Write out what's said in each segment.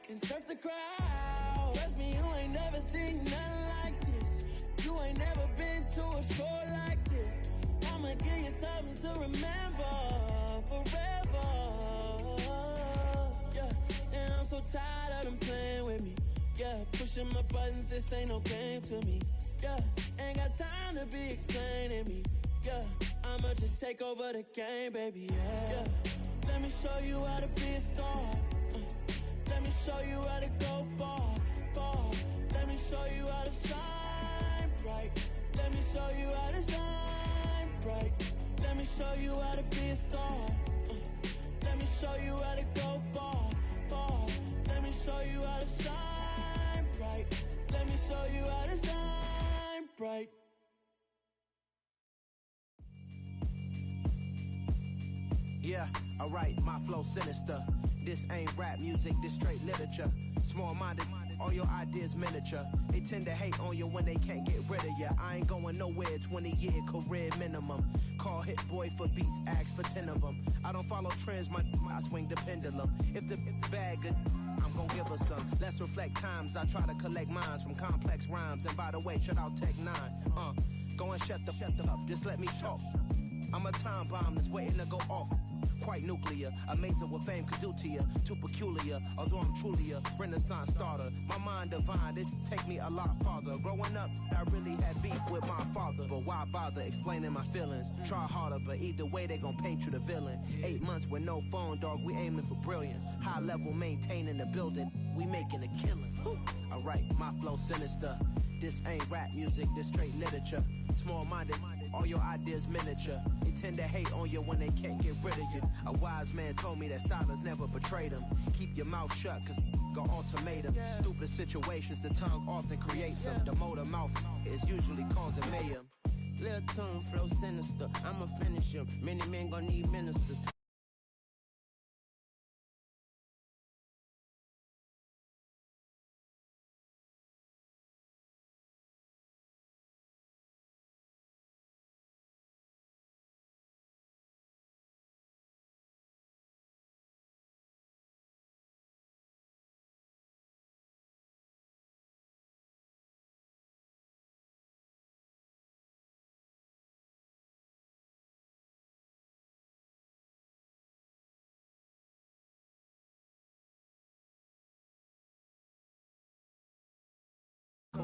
can surf the crowd. Trust me, you ain't never seen nothing like this. You ain't never been to a show like this. I'ma give you something to remember forever. Yeah, and I'm so tired of them playing with me. Yeah, pushing my buttons, this ain't no game to me. Yeah, ain't got time to be explaining me. Yeah, I'ma just take over the game, baby. Yeah, let me show you how to be a star. Let me show you how to go far, far. Let me show you how to shine bright. Let me show you how to shine bright. Let me show you how to be a star. Let me show you how to go far, far. Let me show you how to shine bright. Let me show you how to shine bright. Yeah, alright, my flow sinister. This ain't rap music, this straight literature. Small-minded, all your ideas miniature. They tend to hate on you when they can't get rid of you. I ain't going nowhere, 20-year career minimum. Call Hit Boy for beats, ask for 10 of them. I don't follow trends, I swing the pendulum. If the bag good, I'm gon' give her some. Let's reflect times, I try to collect minds from complex rhymes. And by the way, shout out Tech 9. Go and shut the up, just let me talk. I'm a time bomb that's waiting to go off. Quite nuclear, amazing what fame could do to you. Too peculiar, although I'm truly a renaissance starter. My mind divine, it take me a lot farther. Growing up, I really had beef with my father. But why bother explaining my feelings? Try harder, but either way they gon' paint you the villain. 8 months with no phone, dog, we aiming for brilliance. High level maintaining the building, we making a killing. Alright, my flow sinister. This ain't rap music, this straight literature. Small-minded, all your ideas miniature. They tend to hate on you when they can't get rid of you. A wise man told me that silence never betrayed him. Keep your mouth shut, cause got ultimatums. Stupid situations, the tongue often creates them. The motor mouth is usually causing mayhem. Lil' tune, flow sinister, I'ma finish him. Many men gon' need ministers.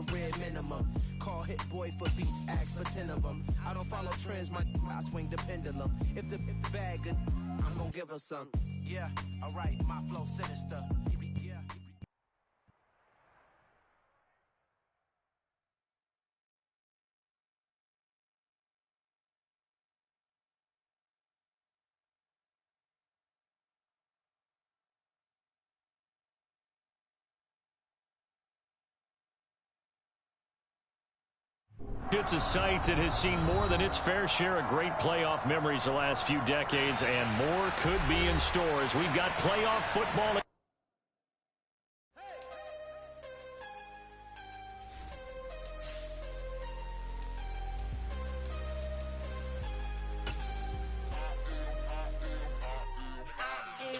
Career minimum. Call Hit Boy for beats, ask for 10 of them. I don't follow trends, I swing the pendulum. If the bag good, I'm gon' give her some. Yeah, alright, my flow sinister. Yeah. It's a site that has seen more than its fair share of great playoff memories the last few decades, and more could be in store as we've got playoff football.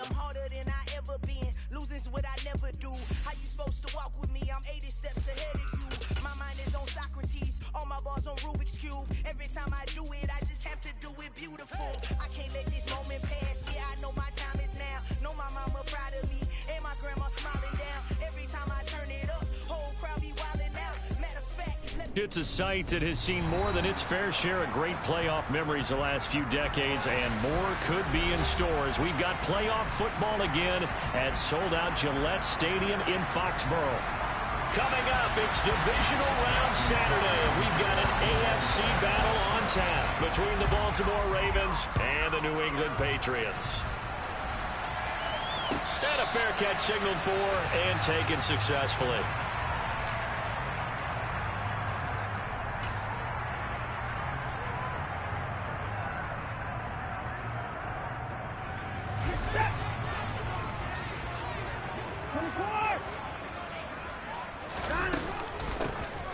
I'm harder than I ever been. Losing's what I never do. How you supposed to walk with me? I'm 80 steps ahead of you. My mind is on Socrates. All my bars on Rubik's Cube. Every time I do it, I just have to do it beautiful. I can't let this moment pass. Yeah, I know my time is now. Know my mama proud of me. And my grandma smiling down. Every time I turn it up, whole crowd be wilding out. Matter of fact, it's a site that has seen more than its fair share of great playoff memories the last few decades, and more could be in store as we've got playoff football again at sold-out Gillette Stadium in Foxborough. Coming up, it's divisional round Saturday. We've got an AFC battle on tap between the Baltimore Ravens and the New England Patriots. And a fair catch signaled for and taken successfully.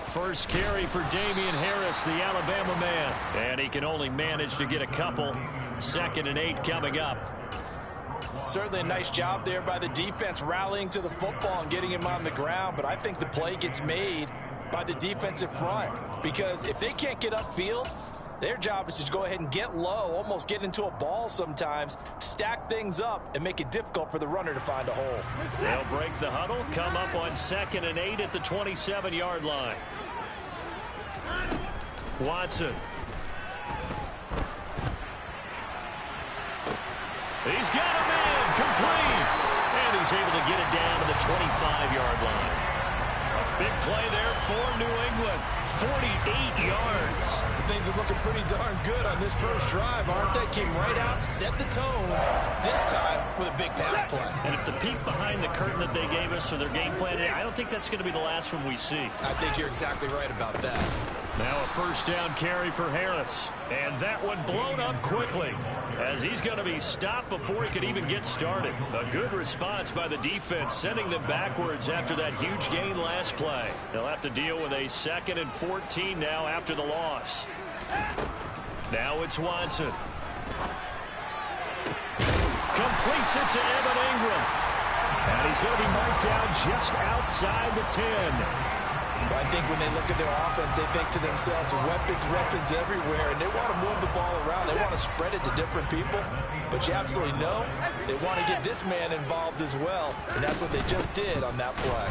First carry for Damian Harris, the Alabama man. And he can only manage to get a couple. 2nd and 8 coming up. Certainly a nice job there by the defense rallying to the football and getting him on the ground, but I think the play gets made by the defensive front because if they can't get upfield, their job is to go ahead and get low, almost get into a ball sometimes, stack things up, and make it difficult for the runner to find a hole. They'll break the huddle, come up on 2nd and 8 at the 27-yard line. Watson. He's got him in, complete. And he's able to get it down to the 25-yard line. A big play there for New England. 48 yards. Things are looking pretty darn good on this first drive, aren't they? Came right out, set the tone, this time with a big pass play. And if the peek behind the curtain that they gave us or their game plan, I don't think that's going to be the last one we see. I think you're exactly right about that. Now a first down carry for Harris. And that one blown up quickly as he's going to be stopped before he could even get started. A good response by the defense, sending them backwards after that huge gain last play. They'll have to deal with a 2nd and 14 now after the loss. Now it's Watson. Completes it to Evan Ingram. And he's going to be marked down just outside the 10. I think when they look at their offense, they think to themselves, weapons everywhere, and they want to move the ball around. They want to spread it to different people, but you absolutely know they want to get this man involved as well, and that's what they just did on that play.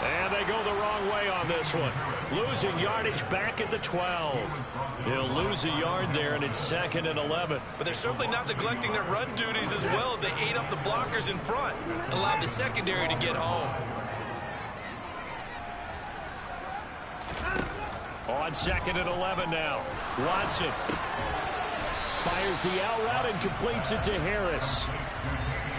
And they go the wrong way on this one. Losing yardage back at the 12. He'll lose a yard there, and it's 2nd and 11. But they're certainly not neglecting their run duties as well as they ate up the blockers in front and allowed the secondary to get home. On 2nd and 11 now. Watson fires the out route and completes it to Harris.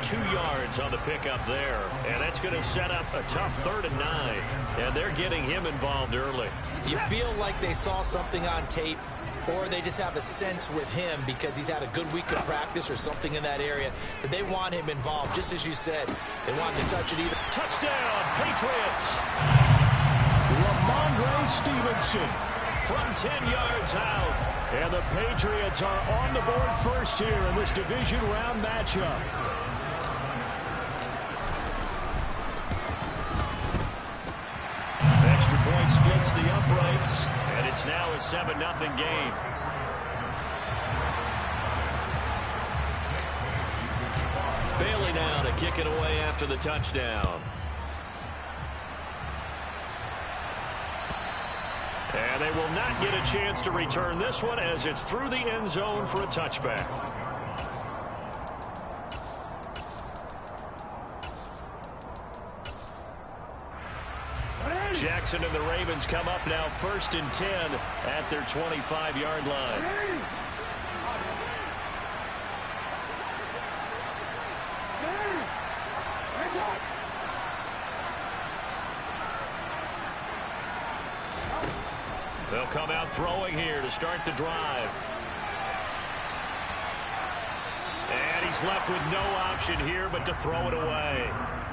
2 yards on the pickup there. And that's going to set up a tough 3rd and 9. And they're getting him involved early. You feel like they saw something on tape, or they just have a sense with him because he's had a good week of practice or something in that area that they want him involved. Just as you said, they want him to touch it even. Touchdown, Patriots! Ramondre Stevenson from 10 yards out. And the Patriots are on the board first here in this division round matchup. Extra point splits the uprights, and it's now a 7-0 game. Bailey now to kick it away after the touchdown. And they will not get a chance to return this one as it's through the end zone for a touchback. Jackson and the Ravens come up now 1st and 10 at their 25-yard line. They'll come out throwing here to start the drive. And he's left with no option here but to throw it away.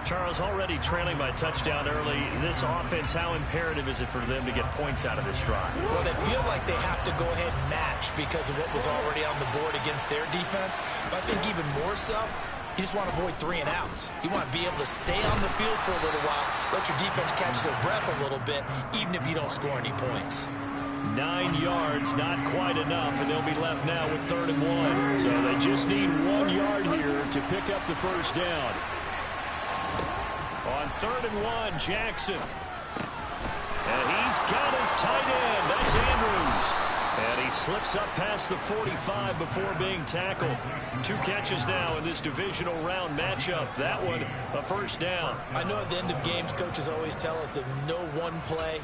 Charles, already trailing by touchdown early. This offense, how imperative is it for them to get points out of this drive? Well, they feel like they have to go ahead and match because of what was already on the board against their defense. But I think even more so, you just want to avoid 3 and outs. You want to be able to stay on the field for a little while, let your defense catch their breath a little bit, even if you don't score any points. 9 yards, not quite enough, and they'll be left now with 3rd and 1. So they just need 1 yard here to pick up the first down. On 3rd and 1, Jackson. And he's got his tight end. That's Andrews. And he slips up past the 45 before being tackled. 2 catches now in this divisional round matchup. That one, a first down. I know at the end of games, coaches always tell us that no one play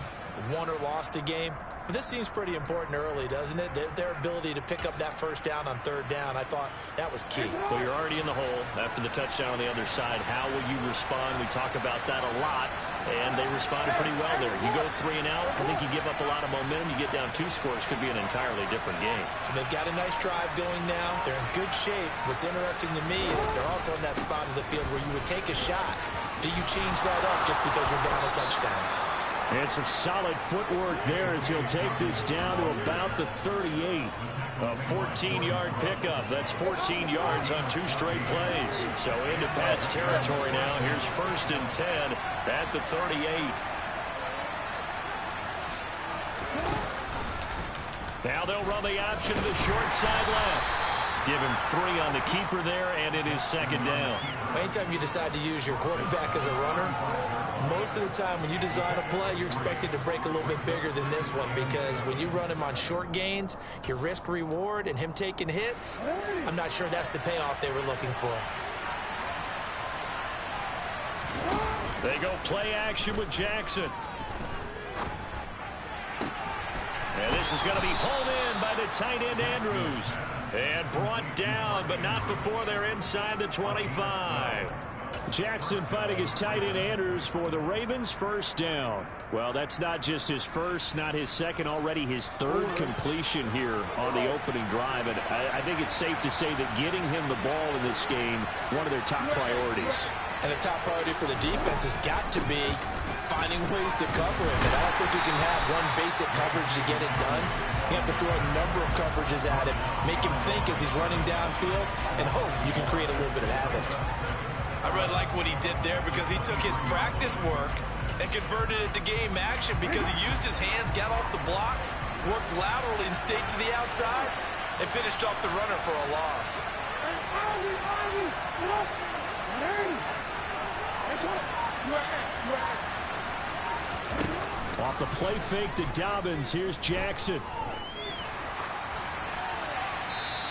won or lost a game. But this seems pretty important early, doesn't it? Their ability to pick up that first down on 3rd down, I thought that was key. Well, you're already in the hole after the touchdown on the other side. How will you respond? We talk about that a lot, and they responded pretty well there. You go 3 and out, I think you give up a lot of momentum. You get down 2 scores, could be an entirely different game. So they've got a nice drive going now. They're in good shape. What's interesting to me is they're also in that spot of the field where you would take a shot. Do you change that up just because you're down a touchdown? And some solid footwork there as he'll take this down to about the 38. A 14-yard pickup. That's 14 yards on 2 straight plays. So into Pat's territory now. Here's 1st and 10 at the 38. Now they'll run the option to the short side left. Give him 3 on the keeper there, and it is 2nd down. Anytime you decide to use your quarterback as a runner, most of the time when you design a play, you're expected to break a little bit bigger than this one, because when you run him on short gains, your risk-reward and him taking hits, I'm not sure that's the payoff they were looking for. They go play action with Jackson. And this is going to be pulled in by the tight end Andrews. And brought down, but not before they're inside the 25. Jackson fighting his tight end Andrews for the Ravens, 1st down. Well, that's not just his first, not his second, already his 3rd completion here on the opening drive. And I think it's safe to say that getting him the ball in this game, one of their top priorities. And the top priority for the defense has got to be finding ways to cover him. And I don't think you can have one basic coverage to get it done. You have to throw a number of coverages at him, make him think as he's running downfield, and hope you can create a little bit of havoc. I really like what he did there, because he took his practice work and converted it to game action, because he used his hands, got off the block, worked laterally and stayed to the outside, and finished off the runner for a loss. Off the play fake to Dobbins. Here's Jackson.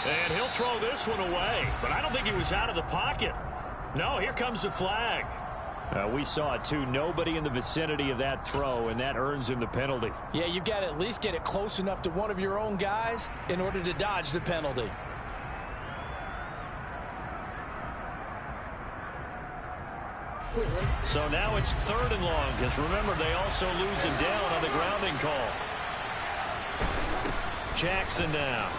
And he'll throw this one away. But I don't think he was out of the pocket. No, here comes the flag. We saw it too. Nobody in the vicinity of that throw, and that earns him the penalty. Yeah, you've got to at least get it close enough to one of your own guys in order to dodge the penalty. So now it's 3rd and long, because remember, they also lose it down on the grounding call. Jackson now.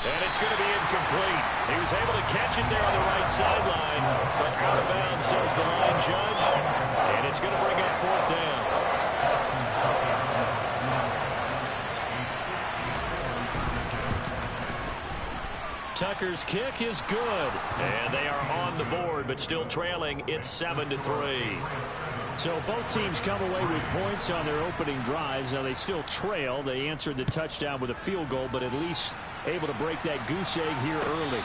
And it's going to be incomplete. He was able to catch it there on the right sideline, but out of bounds, says the line judge. And it's going to bring up 4th down. Tucker's kick is good. And they are on the board, but still trailing. It's 7-3. So both teams come away with points on their opening drives. Now they still trail. They answered the touchdown with a field goal, but at least able to break that goose egg here early.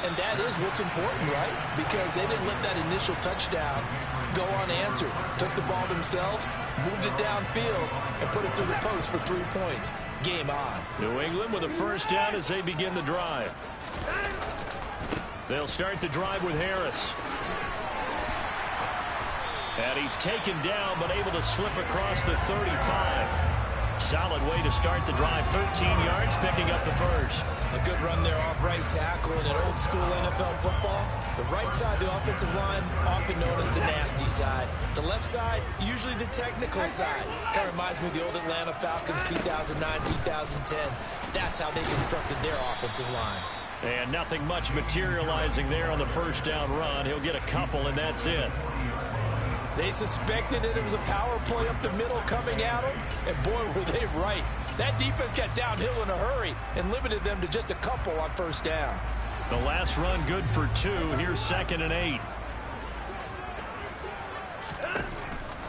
And that is what's important, right? Because they didn't let that initial touchdown go unanswered. Took the ball themselves, moved it downfield, and put it through the post for 3 points. Game on. New England with a 1st down as they begin the drive. They'll start the drive with Harris. And he's taken down, but able to slip across the 35. Solid way to start the drive. 13 yards, picking up the 1st. A good run there off right tackle in an old-school NFL football. The right side, the offensive line, often known as the nasty side. The left side, usually the technical side. Kind of reminds me of the old Atlanta Falcons 2009, 2010. That's how they constructed their offensive line. And nothing much materializing there on the 1st down run. He'll get a couple, and that's it. They suspected that it was a power play up the middle coming at them, and boy, were they right. That defense got downhill in a hurry and limited them to just a couple on 1st down. The last run good for 2. Here's 2nd and 8.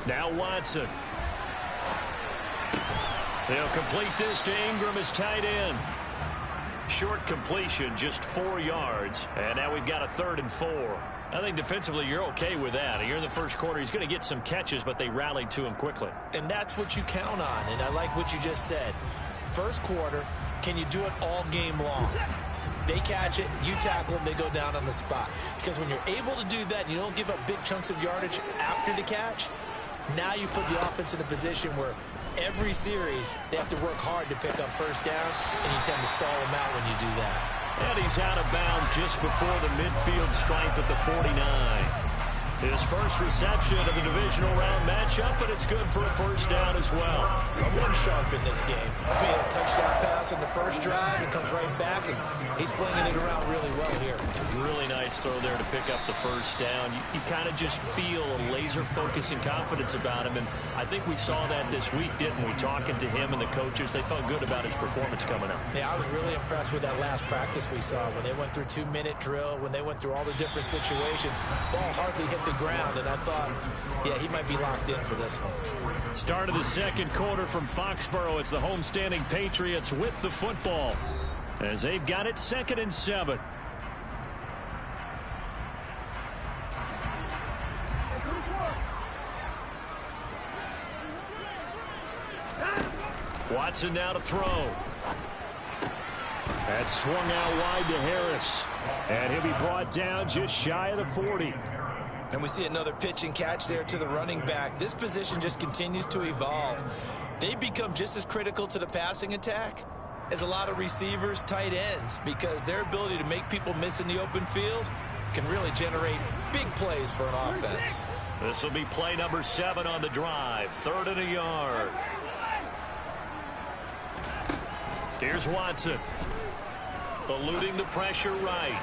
Now Watson. They'll complete this to Ingram as tight end. Short completion, just 4 yards. And now we've got a 3rd and 4. I think defensively you're okay with that. Here in the first quarter, he's going to get some catches, but they rallied to him quickly. And that's what you count on, and I like what you just said. First quarter, can you do it all game long? They catch it, you tackle them, they go down on the spot. Because when you're able to do that and you don't give up big chunks of yardage after the catch, now you put the offense in a position where every series they have to work hard to pick up 1st downs, and you tend to stall them out when you do that. And he's out of bounds just before the midfield stripe at the 49. His first reception of the divisional round matchup, but it's good for a first down as well. Someone sharp in this game. He had a touchdown pass on the first drive and comes right back, and he's flinging it around really well here. Really nice throw there to pick up the first down. You kind of just feel a laser focus and confidence about him, and I think we saw that this week, didn't we? Talking to him and the coaches, they felt good about his performance coming up. Yeah, I was really impressed with that last practice we saw when they went through 2-minute drill, when they went through all the different situations. Ball hardly hit the ground, and I thought, yeah, he might be locked in for this one. Start of the second quarter from Foxborough. It's the homestanding Patriots with the football as they've got it 2nd and 7. Watson now to throw. That's swung out wide to Harris. And he'll be brought down just shy of the 40. And we see another pitch and catch there to the running back. This position just continues to evolve. They become just as critical to the passing attack as a lot of receivers, tight ends, because their ability to make people miss in the open field can really generate big plays for an offense. This will be play number 7 on the drive. 3rd and a yard. Here's Watson. Eluding the pressure right.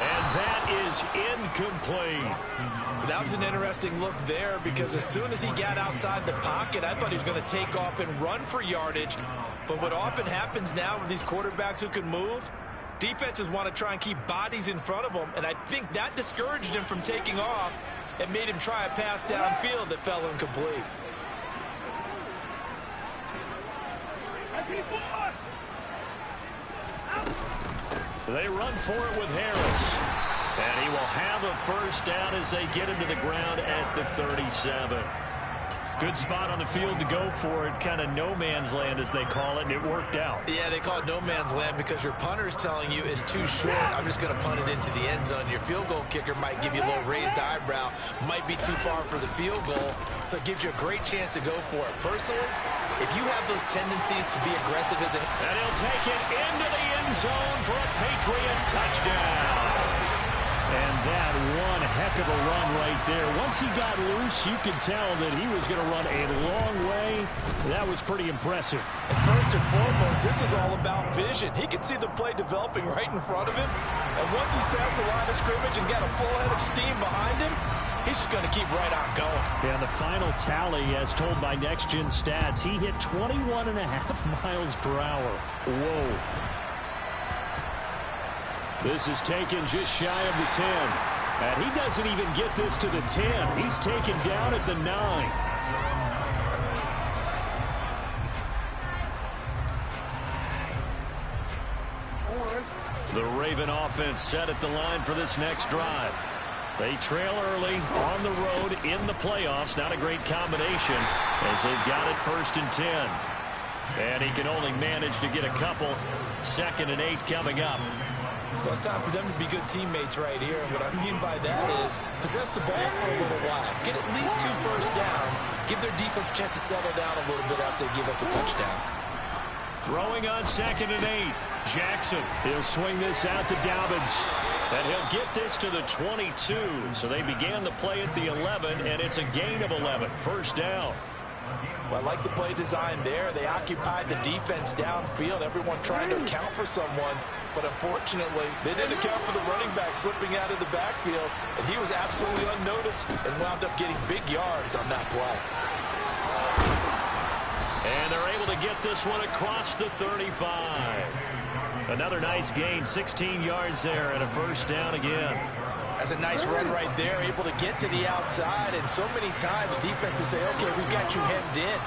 And that is incomplete. That was an interesting look there because as soon as he got outside the pocket, I thought he was going to take off and run for yardage. But what often happens now with these quarterbacks who can move, defenses want to try and keep bodies in front of them, and I think that discouraged him from taking off and made him try a pass downfield that fell incomplete. They run for it with Harris. And he will have a first down as they get him to the ground at the 37. Good spot on the field to go for it. Kind of no man's land, as they call it, and it worked out. Yeah, they call it no man's land because your punter is telling you it's too short. I'm just going to punt it into the end zone. Your field goal kicker might give you a little raised eyebrow. Might be too far for the field goal, so it gives you a great chance to go for it. Personally, if you have those tendencies to be aggressive as a... And he'll take it into the end zone for a Patriot touchdown. And that one heck of a run right there. Once he got loose, you could tell that he was going to run a long way. That was pretty impressive. And first and foremost, this is all about vision. He can see the play developing right in front of him. And once he's past the line of scrimmage and got a full head of steam behind him, he's just going to keep right on going. Yeah, the final tally, as told by Next Gen Stats, he hit 21.5 miles per hour. Whoa. This is taken just shy of the 10. And he doesn't even get this to the 10. He's taken down at the 9. The Raven offense set at the line for this next drive. They trail early on the road in the playoffs. Not a great combination as they've got it 1st and 10. And he can only manage to get a couple. 2nd and 8 coming up. Well, it's time for them to be good teammates right here. And what I mean by that is possess the ball for a little while. Get at least 2 first downs. Give their defense a chance to settle down a little bit after they give up the touchdown. Throwing on 2nd and 8. Jackson, he'll swing this out to Dobbins. And he'll get this to the 22. So they began the play at the 11, and it's a gain of 11. First down. Well, I like the play design there. They occupied the defense downfield, everyone trying to account for someone. But unfortunately, they didn't account for the running back slipping out of the backfield, and he was absolutely unnoticed and wound up getting big yards on that play. And they're able to get this one across the 35. Another nice gain, 16 yards there, and a first down again. That's a nice run right there, able to get to the outside, and so many times defenses say, okay, we've got you hemmed in.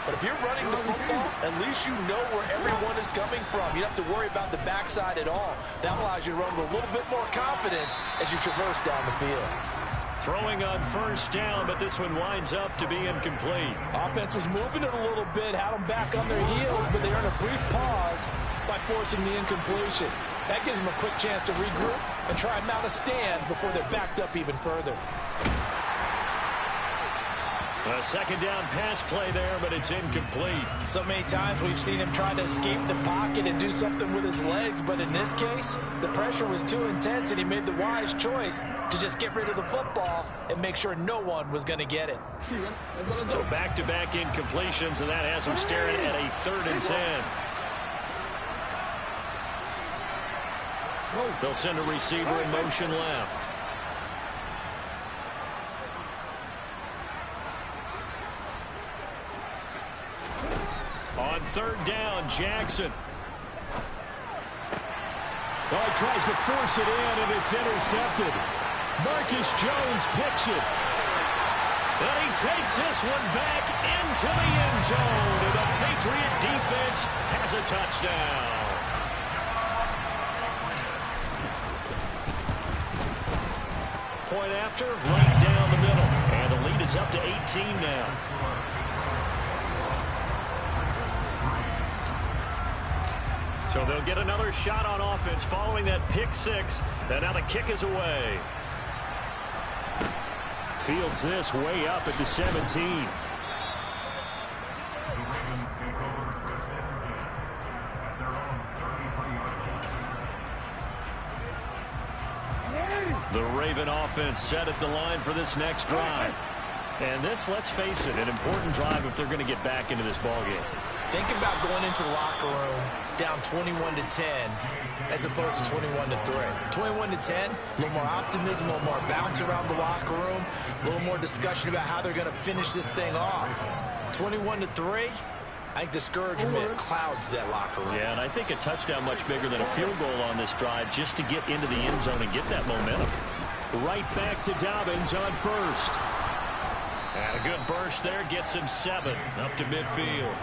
But if you're running the football, at least you know where everyone is coming from. You don't have to worry about the backside at all. That allows you to run with a little bit more confidence as you traverse down the field. Throwing on first down, but this one winds up to be incomplete. Offense was moving it a little bit, had them back on their heels, but they earned a brief pause by forcing the incompletion. That gives them a quick chance to regroup and try and mount a stand before they're backed up even further. A second down pass play there, but it's incomplete. So many times we've seen him try to escape the pocket and do something with his legs, but in this case, the pressure was too intense, and he made the wise choice to just get rid of the football and make sure no one was going to get it. So back-to-back incompletions, and that has him staring at a 3rd and 10. They'll send a receiver in motion left. On 3rd down, Jackson. Oh, he tries to force it in, and it's intercepted. Marcus Jones picks it. And he takes this one back into the end zone. And the Patriot defense has a touchdown. Point after, right down the middle. And the lead is up to 18 now. So they'll get another shot on offense following that pick 6. And now the kick is away. Fields this way up at the 17. The Raven offense set at the line for this next drive. And this, let's face it, an important drive if they're going to get back into this ballgame. Think about going into the locker room down 21-10 as opposed to 21-3. 21-10, a little more optimism, a little more bounce around the locker room, a little more discussion about how they're going to finish this thing off. 21-3, I think discouragement clouds that locker room. Yeah, and I think a touchdown much bigger than a field goal on this drive just to get into the end zone and get that momentum. Right back to Dobbins on 1st. And a good burst there gets him 7 up to midfield.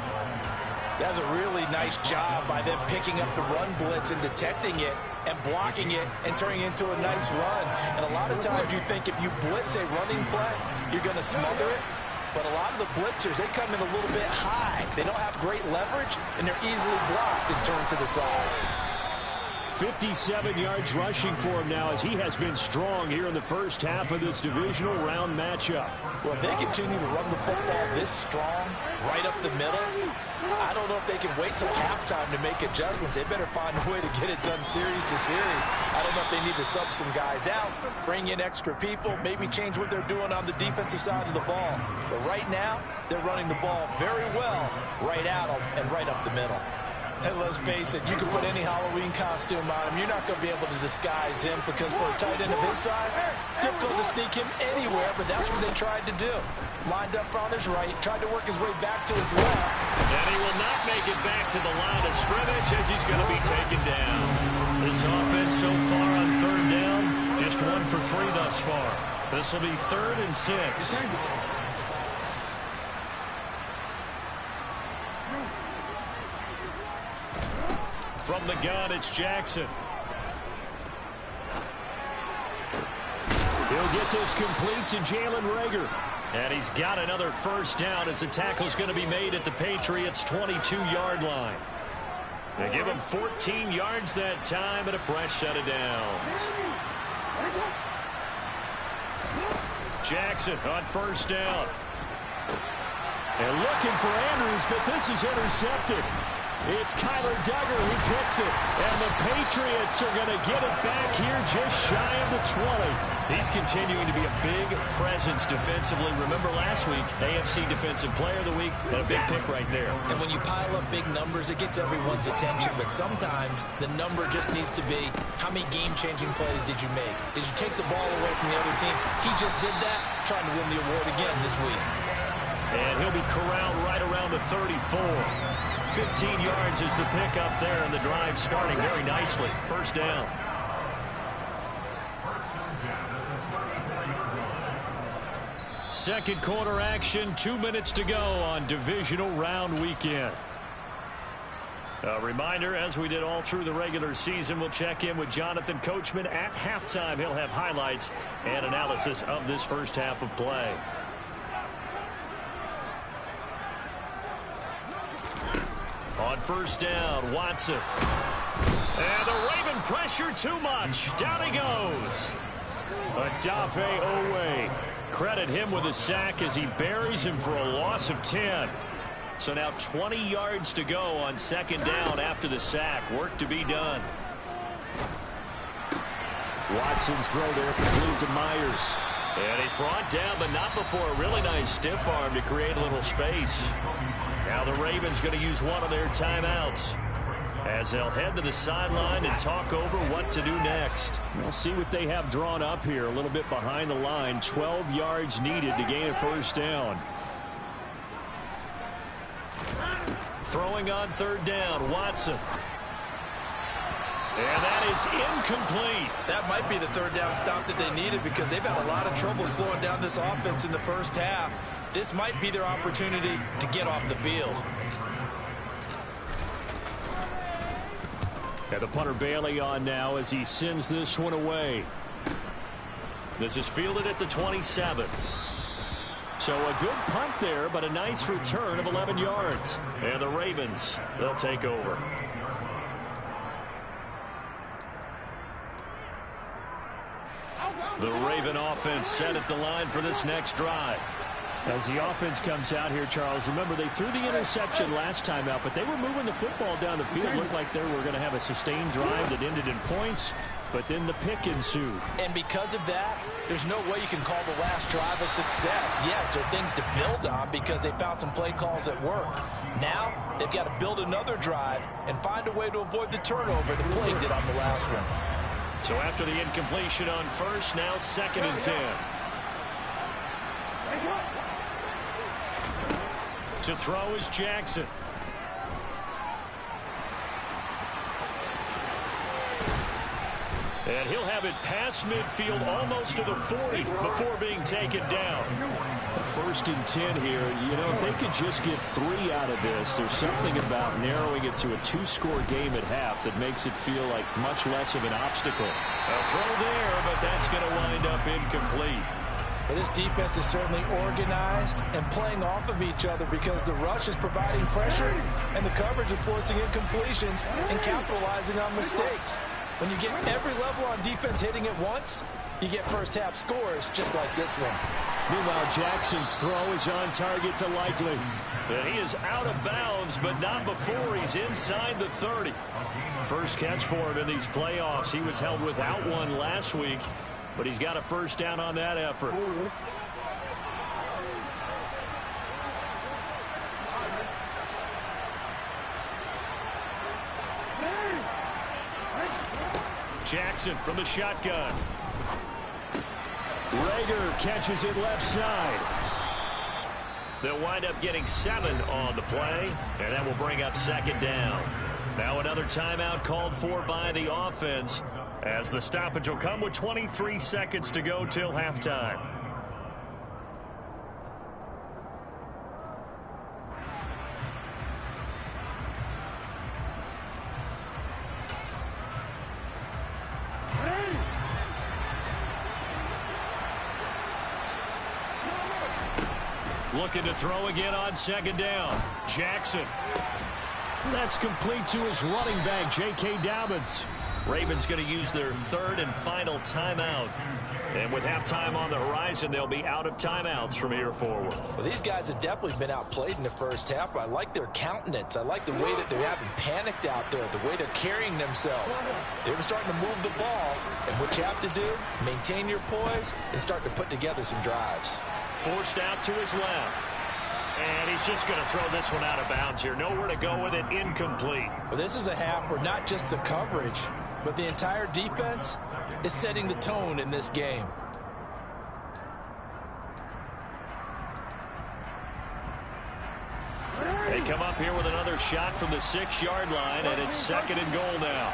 That's a really nice job by them picking up the run blitz and detecting it and blocking it and turning it into a nice run. And a lot of times you think if you blitz a running play, you're going to smother it. But a lot of the blitzers, they come in a little bit high. They don't have great leverage, and they're easily blocked and turned to the side. 57 yards rushing for him now as he has been strong here in the first half of this divisional round matchup. Well, if they continue to run the football this strong, right up the middle, I don't know if they can wait till halftime to make adjustments. They better find a way to get it done series to series. I don't know if they need to sub some guys out, bring in extra people, maybe change what they're doing on the defensive side of the ball. But right now, they're running the ball very well right out and right up the middle. And let's face it, you can put any Halloween costume on him. You're not going to be able to disguise him because for a tight end of his size, difficult to sneak him anywhere, but that's what they tried to do. Lined up on his right, tried to work his way back to his left. And he will not make it back to the line of scrimmage as he's going to be taken down. This offense so far on 3rd down, just 1 for 3 thus far. This will be 3rd and 6. From the gun, it's Jackson. He'll get this complete to Jalen Reagor. And he's got another 1st down as the tackle's going to be made at the Patriots' 22-yard line. They give him 14 yards that time and a fresh set of downs. Jackson on 1st down. And looking for Andrews, but this is intercepted. It's Kyler Duggar who picks it, and the Patriots are going to get it back here just shy of the 20. He's continuing to be a big presence defensively. Remember last week, AFC Defensive Player of the Week, and a big pick right there. And when you pile up big numbers, it gets everyone's attention, but sometimes the number just needs to be how many game-changing plays did you make? Did you take the ball away from the other team? He just did that, trying to win the award again this week. And he'll be corralled right around the 34. 15 yards is the pick up there, and the drive starting very nicely. 1st down. Second quarter action, 2 minutes to go on divisional round weekend. A reminder, as we did all through the regular season, we'll check in with Jonathan Coachman at halftime. He'll have highlights and analysis of this first half of play. On 1st down, Watson. And the Raven pressure too much. Down he goes. Odafe Owe. Credit him with a sack as he buries him for a loss of 10. So now 20 yards to go on second down after the sack. Work to be done. Watson's throw there concludes to Myers. And he's brought down, but not before a really nice stiff arm to create a little space. Now the Ravens going to use one of their timeouts as they'll head to the sideline and talk over what to do next. We'll see what they have drawn up here. A little bit behind the line. 12 yards needed to gain a first down. Throwing on third down, Watson. And that is incomplete. That might be the third down stop that they needed because they've had a lot of trouble slowing down this offense in the first half. This might be their opportunity to get off the field. And the punter Bailey on now as he sends this one away. This is fielded at the 27. So a good punt there, but a nice return of 11 yards. And the Ravens, they'll take over. The Raven offense set at the line for this next drive. As the offense comes out here, Charles, remember they threw the interception last time out, but they were moving the football down the field. Looked like they were going to have a sustained drive that ended in points, but then the pick ensued. And because of that, there's no way you can call the last drive a success. Yes, there are things to build on because they found some play calls that work. Now, they've got to build another drive and find a way to avoid the turnover the Plague did on the last one. So after the incompletion on first, now second and 10. To throw is Jackson. And he'll have it past midfield almost to the 40 before being taken down. First and 10 here. You know, if they could just get 3 out of this, there's something about narrowing it to a 2-score game at half that makes it feel like much less of an obstacle. A throw there, but that's going to wind up incomplete. Well, this defense is certainly organized and playing off of each other because the rush is providing pressure and the coverage is forcing incompletions and capitalizing on mistakes. When you get every level on defense hitting it once, you get first-half scores just like this one. Meanwhile, Jackson's throw is on target to Likely. And he is out of bounds, but not before he's inside the 30. First catch for him in these playoffs. He was held without one last week, but he's got a first down on that effort. Jackson from the shotgun. Rager catches it left side. They'll wind up getting 7 on the play, and that will bring up second down. Now another timeout called for by the offense as the stoppage will come with 23 seconds to go till halftime. Looking to throw again on second down. Jackson. That's complete to his running back, J.K. Dobbins. Ravens going to use their third and final timeout. And with halftime on the horizon, they'll be out of timeouts from here forward. Well, these guys have definitely been outplayed in the first half, but I like their countenance. I like the way that they haven't panicked out there, the way they're carrying themselves. They're starting to move the ball, and what you have to do, maintain your poise and start to put together some drives. Forced out to his left. And he's just going to throw this one out of bounds here. Nowhere to go with it. Incomplete. Well, this is a half where not just the coverage, but the entire defense is setting the tone in this game. They come up here with another shot from the 6-yard line, and it's second and goal now.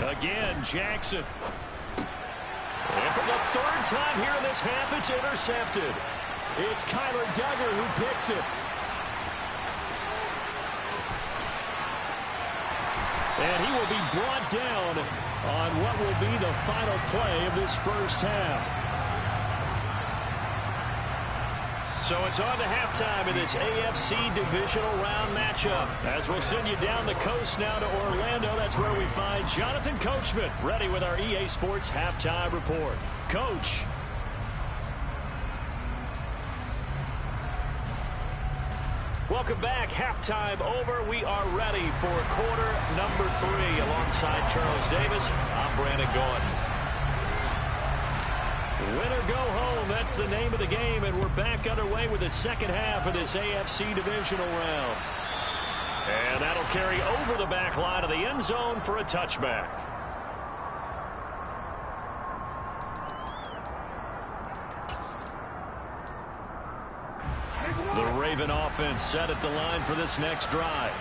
Again, Jackson. And for the third time here in this half, it's intercepted. It's Kyler Duggar who picks it. And he will be brought down on what will be the final play of this first half. So it's on to halftime in this AFC divisional round matchup. As we'll send you down the coast now to Orlando, that's where we find Jonathan Coachman, ready with our EA Sports halftime report. Coach. Welcome back. Halftime over. We are ready for quarter number 3. Alongside Charles Davis, I'm Brandon Gaudin. Win or go home, that's the name of the game, and we're back underway with the second half of this AFC divisional round. And that'll carry over the back line of the end zone for a touchback. The Raven offense set at the line for this next drive.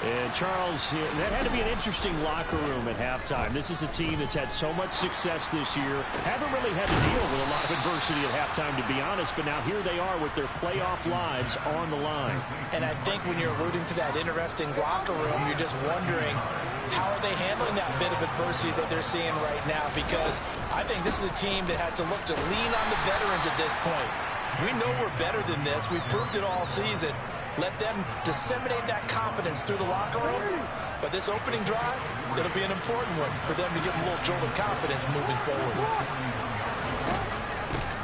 And Charles, that had to be an interesting locker room at halftime. This is a team that's had so much success this year. Haven't really had to deal with a lot of adversity at halftime, to be honest. But now here they are with their playoff lives on the line. And I think when you're alluding to that interesting locker room, you're just wondering how are they handling that bit of adversity that they're seeing right now? Because I think this is a team that has to look to lean on the veterans at this point. We know we're better than this. We've proved it all season. Let them disseminate that confidence through the locker room. But this opening drive, it'll be an important one for them to get a little jolt of confidence moving forward.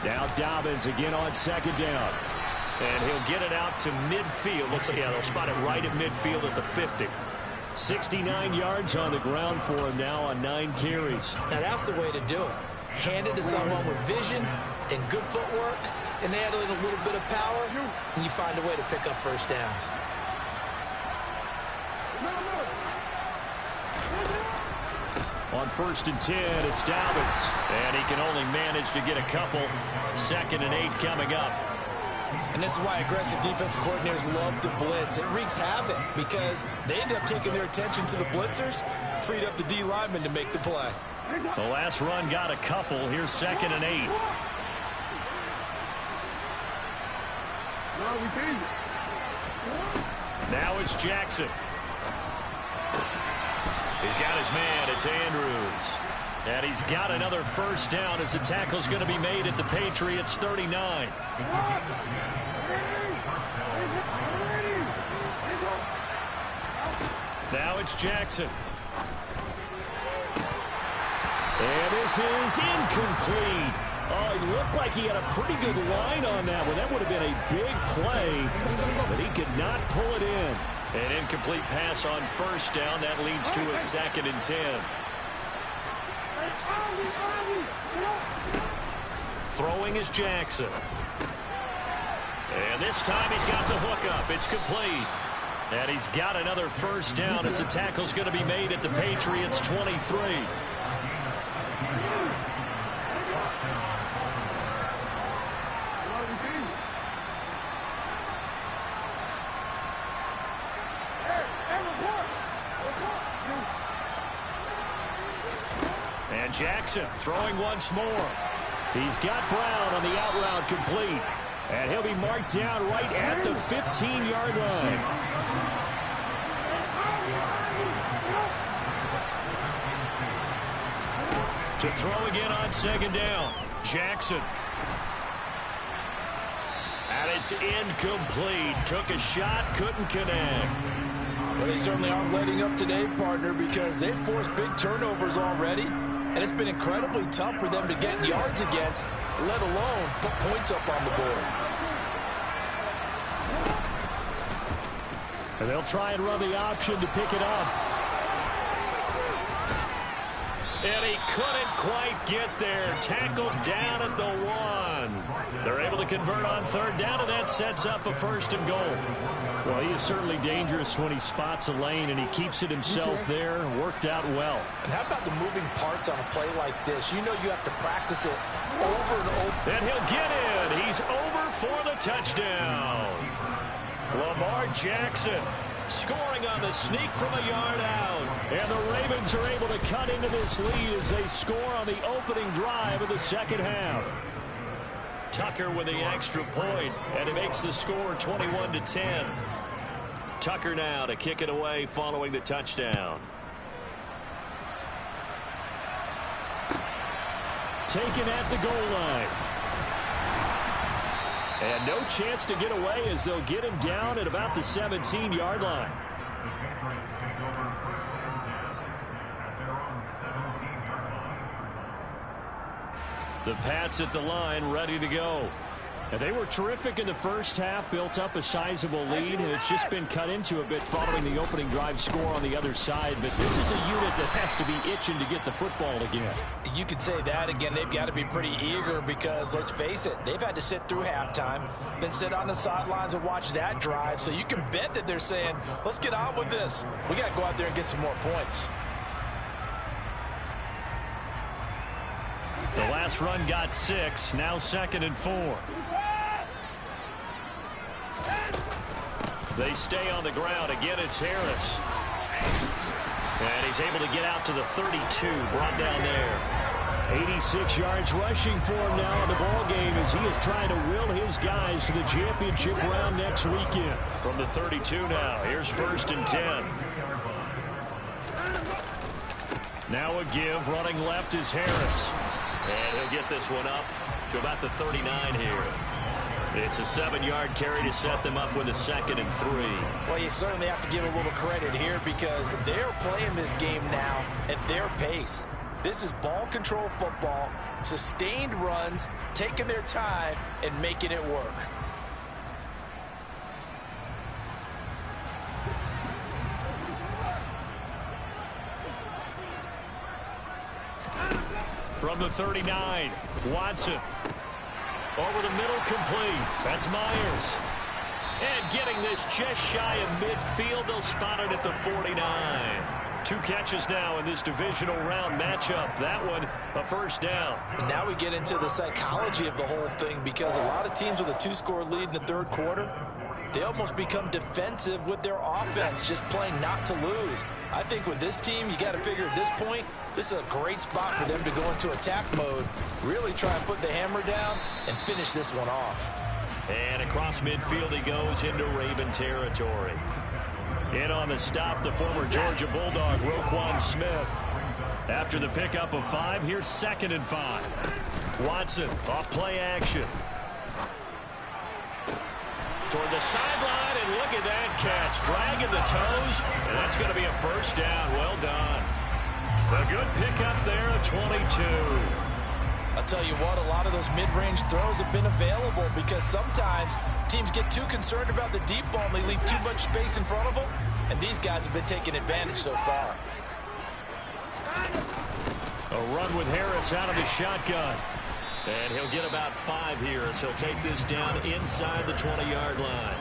Now Dobbins again on second down. And he'll get it out to midfield. Looks like, yeah, they'll spot it right at midfield at the 50. 69 yards on the ground for him now on 9 carries. Now that's the way to do it. Hand it to someone with vision and good footwork, and add in a little bit of power, and you find a way to pick up first downs. On 1st and 10, it's Dobbins. And he can only manage to get a couple. 2nd and 8 coming up. And this is why aggressive defensive coordinators love to blitz. It wreaks havoc because they end up taking their attention to the blitzers, freed up the D lineman to make the play. The last run got a couple. Here's 2nd and 8. Now it's Jackson. He's got his man. It's Andrews. And he's got another first down as the tackle's going to be made at the Patriots 39. Now it's Jackson. And this is incomplete. Oh, it looked like he had a pretty good line on that one. That would have been a big play, but he could not pull it in. An incomplete pass on first down. That leads to a 2nd and 10. Throwing is Jackson. And this time he's got the hook up. It's complete. And he's got another first down as the tackle's going to be made at the Patriots 23. And Jackson throwing once more. He's got Brown on the out route complete. And he'll be marked down right at the 15-yard line. To throw again on 2nd down. Jackson. And it's incomplete. Took a shot, couldn't connect. Well, they certainly aren't letting up today, partner, because they've forced big turnovers already. And it's been incredibly tough for them to get yards against, let alone put points up on the board. And they'll try and run the option to pick it up. And he couldn't quite get there. Tackled down at the 1. They're able to convert on 3rd down, and that sets up a 1st and goal. Well, he is certainly dangerous when he spots a lane, and he keeps it himself there. Worked out well. And how about the moving parts on a play like this? You know you have to practice it over and over. And he'll get in. He's over for the touchdown. Lamar Jackson scoring on the sneak from a yard out. And the Ravens are able to cut into this lead as they score on the opening drive of the second half. Tucker with the extra point, and it makes the score 21-10. Tucker now to kick it away following the touchdown. Taken at the goal line. And no chance to get away as they'll get him down at about the 17-yard line. The Pats at the line, ready to go. And they were terrific in the first half, built up a sizable lead, and it's just been cut into a bit following the opening drive score on the other side. But this is a unit that has to be itching to get the football again. You could say that again. They've got to be pretty eager because, let's face it, they've had to sit through halftime, then sit on the sidelines and watch that drive. So you can bet that they're saying, let's get on with this. We got to go out there and get some more points. The last run got 6, now 2nd and 4. They stay on the ground. Again, it's Harris. And he's able to get out to the 32, brought down there. 86 yards rushing for him now in the ball game as he is trying to will his guys to the championship round next weekend. From the 32 now, here's 1st and 10. Now a give, running left is Harris. And he'll get this one up to about the 39 here. It's a 7-yard carry to set them up with a 2nd and 3. Well, you certainly have to give a little credit here because they're playing this game now at their pace. This is ball control football, sustained runs, taking their time, and making it work. From the 39, Watson. Over the middle, complete. That's Myers. And getting this just shy of midfield, they'll spot it at the 49. 2 catches now in this divisional round matchup. That one, a 1st down. And now we get into the psychology of the whole thing because a lot of teams with a 2-score lead in the 3rd quarter, they almost become defensive with their offense, just playing not to lose. I think with this team, you got to figure at this point, this is a great spot for them to go into attack mode, really try and put the hammer down and finish this one off. And across midfield he goes into Raven territory. In on the stop, the former Georgia Bulldog, Roquan Smith. After the pickup of 5, here's 2nd and 5. Watson off play action. Toward the sideline, and look at that catch. Dragging the toes, and that's going to be a 1st down. Well done. A good pickup there at 22. I'll tell you what, a lot of those mid-range throws have been available because sometimes teams get too concerned about the deep ball and they leave too much space in front of them, and these guys have been taking advantage so far. A run with Harris out of the shotgun. And he'll get about 5 here as he'll take this down inside the 20-yard line.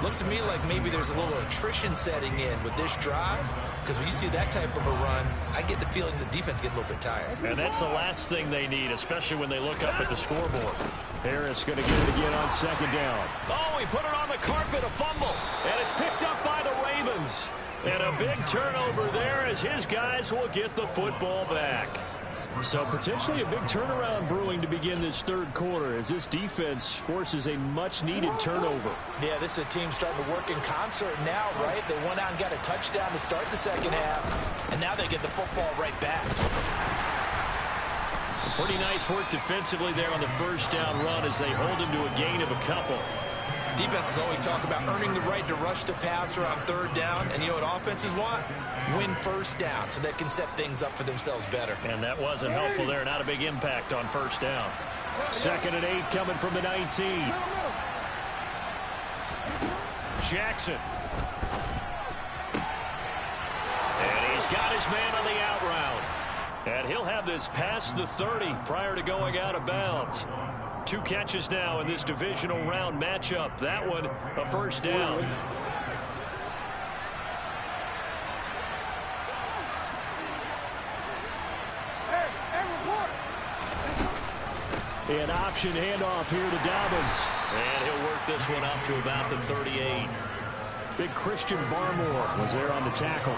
Looks to me like maybe there's a little attrition setting in with this drive, because when you see that type of a run, I get the feeling the defense gets a little bit tired. And that's the last thing they need, especially when they look up at the scoreboard. Harris going to get it again on 2nd down. Oh, he put it on the carpet, a fumble. And it's picked up by the Ravens. And a big turnover there as his guys will get the football back. So potentially a big turnaround brewing to begin this 3rd quarter as this defense forces a much-needed turnover. Yeah, this is a team starting to work in concert now, right? They went out and got a touchdown to start the 2nd half, and now they get the football right back. Pretty nice work defensively there on the 1st down run as they hold him to a gain of a couple. Defenses always talk about earning the right to rush the passer on 3rd down, and you know what offenses want? Win 1st down so they can set things up for themselves better. And that wasn't helpful there. Not a big impact on 1st down. 2nd and 8 coming from the 19. Jackson. And he's got his man on the out route. And he'll have this past the 30 prior to going out of bounds. 2 catches now in this divisional round matchup. That one, a 1st down. An option handoff here to Dobbins. And he'll work this one up to about the 38. Big Christian Barmore was there on the tackle.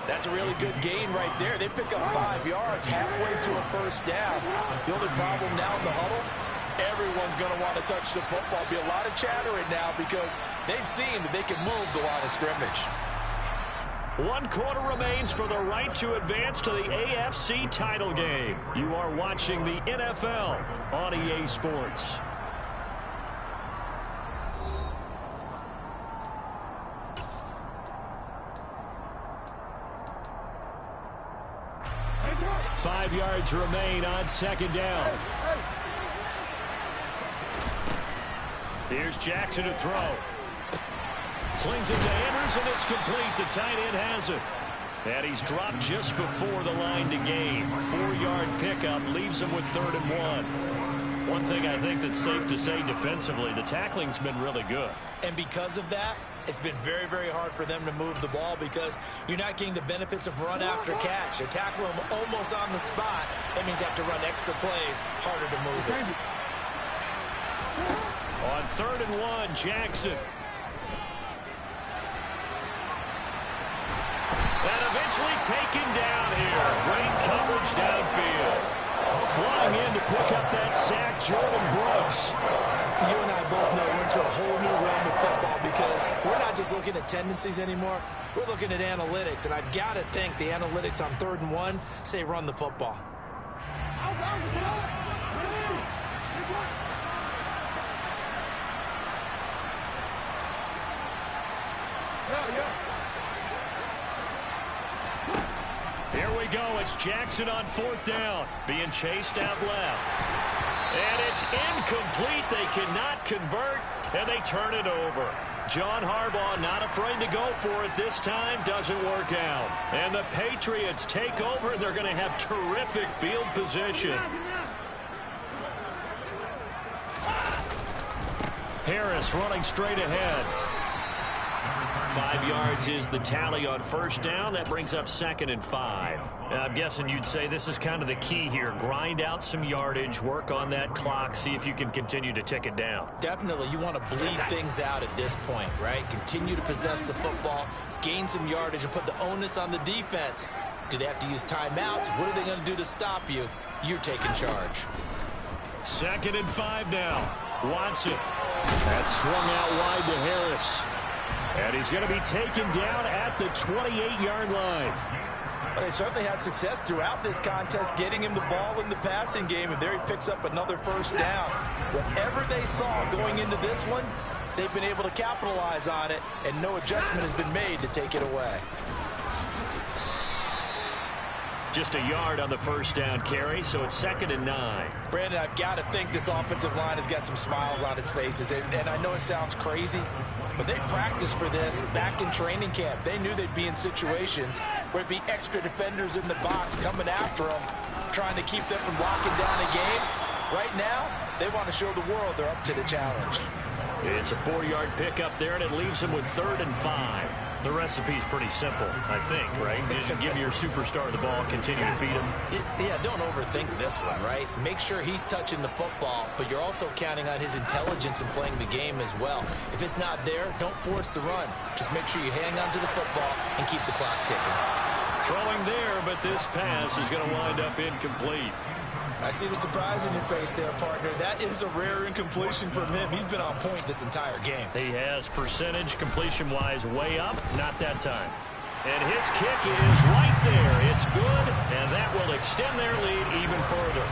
That's a really good gain right there. They pick up 5 yards halfway to a 1st down. The only problem now in the huddle, everyone's going to want to touch the football. Be a lot of chatter right now because they've seen that they can move the line of scrimmage. 1 quarter remains for the right to advance to the AFC title game. You are watching the NFL on EA Sports. 5 yards remain on second down. Here's Jackson to throw. Slings it to Andrews, and it's complete. The tight end has it. And he's dropped just before the line to gain. 4-yard pickup leaves him with 3rd and 1. One thing I think that's safe to say defensively, the tackling's been really good. And because of that, it's been very, very hard for them to move the ball because you're not getting the benefits of run after catch. They tackle them almost on the spot. That means you have to run extra plays, harder to move it. On 3rd and 1, Jackson. And eventually taken down here. Great coverage downfield. Flying in to pick up that sack, Jordan Brooks. You and I both know we're into a whole new realm of football because we're not just looking at tendencies anymore. We're looking at analytics, and I've got to think the analytics on 3rd and 1 say run the football. Here we go. It's Jackson on 4th down. Being chased out left. And it's incomplete. They cannot convert, and they turn it over. John Harbaugh not afraid to go for it this time. Doesn't work out. And the Patriots take over, and they're going to have terrific field position. Harris running straight ahead. 5 yards is the tally on 1st down. That brings up 2nd and 5. I'm guessing you'd say this is kind of the key here. Grind out some yardage, work on that clock, see if you can continue to tick it down. Definitely. You want to bleed things out at this point, right? Continue to possess the football, gain some yardage, and put the onus on the defense. Do they have to use timeouts? What are they going to do to stop you? You're taking charge. 2nd and 5 now. Watson. That's swung out wide to Harris. And he's going to be taken down at the 28-yard line. Well, they certainly had success throughout this contest getting him the ball in the passing game, and there he picks up another 1st down. Whatever they saw going into this one, they've been able to capitalize on it, and no adjustment has been made to take it away. Just a yard on the 1st down carry, so it's 2nd and 9. Brandon, I've got to think this offensive line has got some smiles on its faces, and I know it sounds crazy, but they practiced for this back in training camp. They knew they'd be in situations where it'd be extra defenders in the box coming after them, trying to keep them from locking down a game. Right now, they want to show the world they're up to the challenge. It's a 4-yard pickup there, and it leaves them with 3rd and 5. The recipe's pretty simple, I think, right? Just give your superstar the ball, continue to feed him. Yeah, don't overthink this one, right? Make sure he's touching the football, but you're also counting on his intelligence in playing the game as well. If it's not there, don't force the run. Just make sure you hang on to the football and keep the clock ticking. Throwing there, but this pass is going to wind up incomplete. I see the surprise in your face there, partner. That is a rare incompletion from him. He's been on point this entire game. He has percentage completion-wise way up. Not that time. And his kick is right there. It's good, and that will extend their lead even further.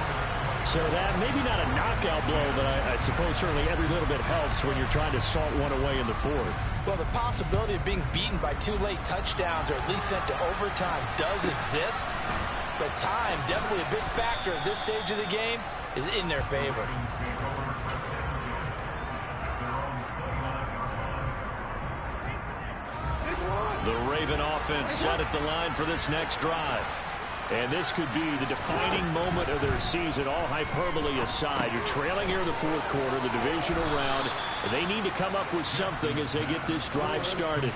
So that maybe not a knockout blow, but I suppose certainly every little bit helps when you're trying to salt one away in the 4th. Well, the possibility of being beaten by 2 late touchdowns or at least sent to overtime does exist. But time, definitely a big factor at this stage of the game, is in their favor. The Raven offense set at the line for this next drive. And this could be the defining moment of their season, all hyperbole aside. You're trailing here in the 4th quarter, the divisional round. They need to come up with something as they get this drive started.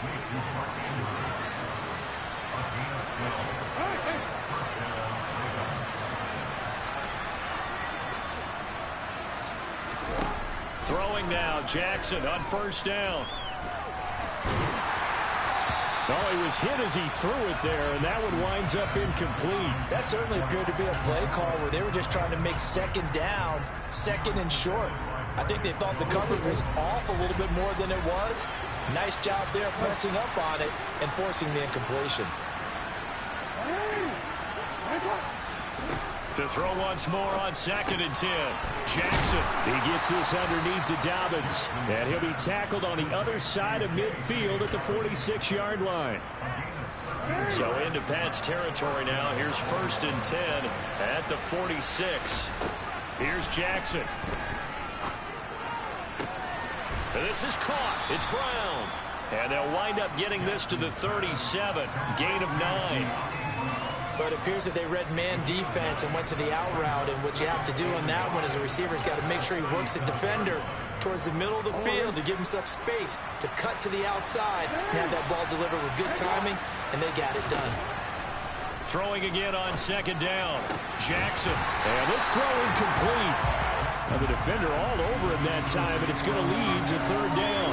Throwing now, Jackson on 1st down. Oh, he was hit as he threw it there, and that one winds up incomplete. That certainly appeared to be a play call where they were just trying to make 2nd down, 2nd and short. I think they thought the coverage was off a little bit more than it was. Nice job there pressing up on it and forcing the incompletion. To throw once more on 2nd and 10. Jackson. He gets this underneath to Dobbins. And he'll be tackled on the other side of midfield at the 46-yard line. So into Pat's territory now. Here's 1st and 10 at the 46. Here's Jackson. This is caught. It's Brown. And they'll wind up getting this to the 37. Gain of 9. But it appears that they read man defense and went to the out route. And what you have to do on that one as a receiver is got to make sure he works the defender towards the middle of the field to give himself space to cut to the outside and have that ball delivered with good timing, and they got it done. Throwing again on 2nd down. Jackson. And this throw incomplete. And the defender all over him that time, and it's going to lead to 3rd down.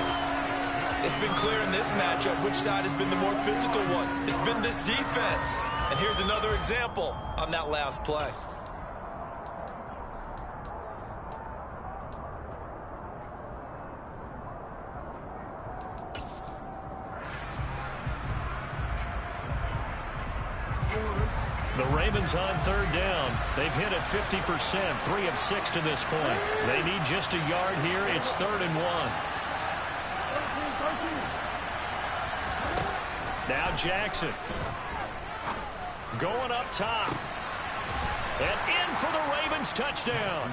It's been clear in this matchup which side has been the more physical one. It's been this defense. And here's another example on that last play. The Ravens on 3rd down. They've hit it 50%, 3 of 6 to this point. They need just a yard here. It's 3rd and 1. Now Jackson. Going up top. And in for the Ravens touchdown.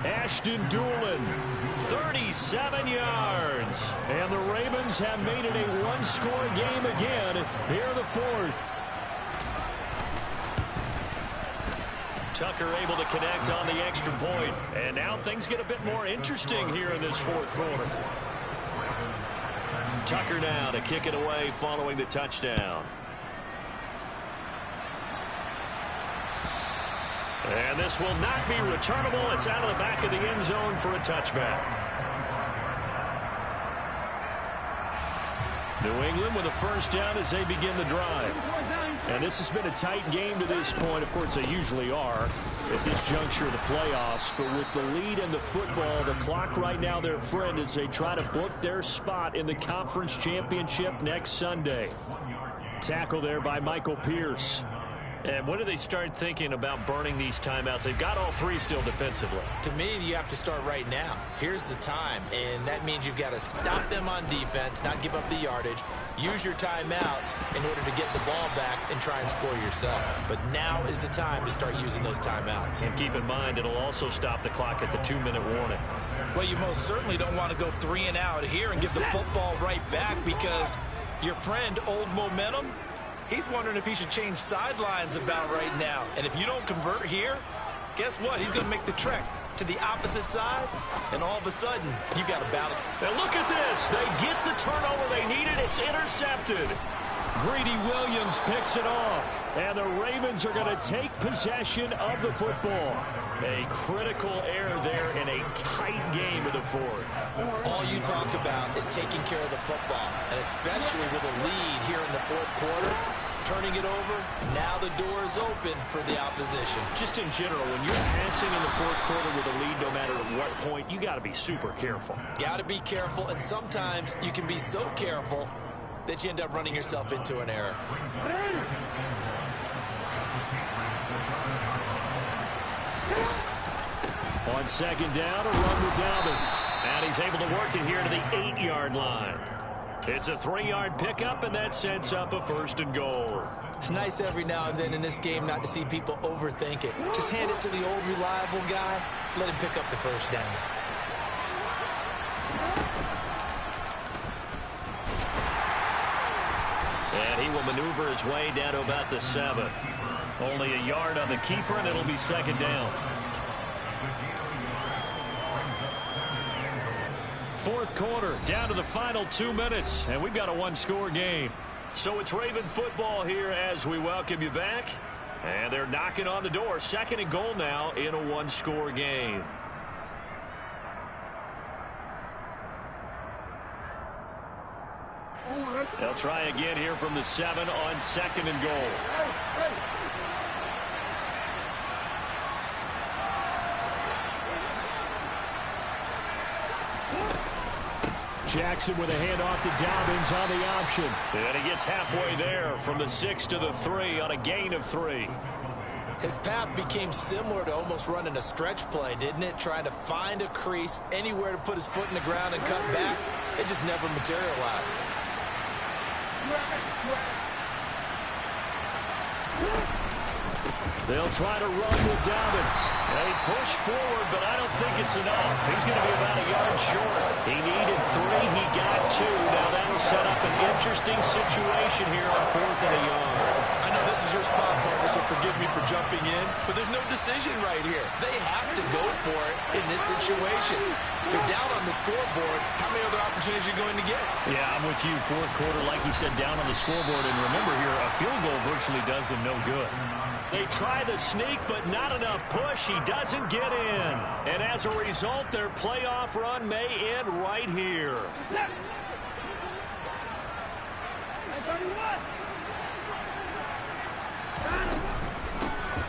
Ashton Doolin, 37 yards. And the Ravens have made it a one-score game again here in the 4th. Tucker able to connect on the extra point. And now things get a bit more interesting here in this 4th quarter. Tucker now to kick it away following the touchdown. And this will not be returnable. It's out of the back of the end zone for a touchback. New England with a 1st down as they begin the drive. And this has been a tight game to this point. Of course, they usually are at this juncture of the playoffs. But with the lead in the football, the clock right now their friend as they try to book their spot in the conference championship next Sunday. Tackle there by Michael Pierce. And when do they start thinking about burning these timeouts? They've got all 3 still defensively. To me, you have to start right now. Here's the time, and that means you've got to stop them on defense, not give up the yardage, use your timeouts in order to get the ball back and try and score yourself. But now is the time to start using those timeouts. And keep in mind, it'll also stop the clock at the 2-minute warning. Well, you most certainly don't want to go 3 and out here and give the football right back because your friend, Old Momentum, he's wondering if he should change sidelines about right now. And if you don't convert here, guess what? He's going to make the trek to the opposite side, and all of a sudden, you've got a battle. And look at this. They get the turnover they needed. It's intercepted. Greedy Williams picks it off. And the Ravens are going to take possession of the football. A critical error there in a tight game of the 4th. All you talk about is taking care of the football, and especially with a lead here in the 4th quarter, turning it over, now the door is open for the opposition. Just in general, when you're passing in the 4th quarter with a lead, no matter at what point, you got to be super careful. Got to be careful, and sometimes you can be so careful that you end up running yourself into an error. On 2nd down, a run with Dobbins. And he's able to work it here to the 8-yard line. It's a 3-yard pickup, and that sets up a 1st and goal. It's nice every now and then in this game not to see people overthink it. Just hand it to the old reliable guy, let him pick up the 1st down. And he will maneuver his way down to about the 7. Only a yard on the keeper, and it'll be 2nd down. 4th quarter, down to the final 2 minutes, and we've got a one-score game. So it's Raven football here as we welcome you back. And they're knocking on the door. 2nd and goal now in a one-score game. They'll try again here from the 7 on 2nd and goal. Jackson with a handoff to Dobbins on the option. And he gets halfway there from the 6 to the 3 on a gain of 3. His path became similar to almost running a stretch play, didn't it? Trying to find a crease, anywhere to put his foot in the ground and cut back. It just never materialized. They'll try to run with Dobbins. They push forward, but I don't think it's enough. He's going to be about a yard short. He needed 3. He got 2. Now that'll set up an interesting situation here on 4th and a yard. I know this is your spot, partner, so forgive me for jumping in, but there's no decision right here. They have to go for it in this situation. They're down on the scoreboard. How many other opportunities are you going to get? Yeah, I'm with you. 4th quarter, like you said, down on the scoreboard. And remember here, a field goal virtually does them no good. They try the sneak, but not enough push. He doesn't get in. And as a result, their playoff run may end right here.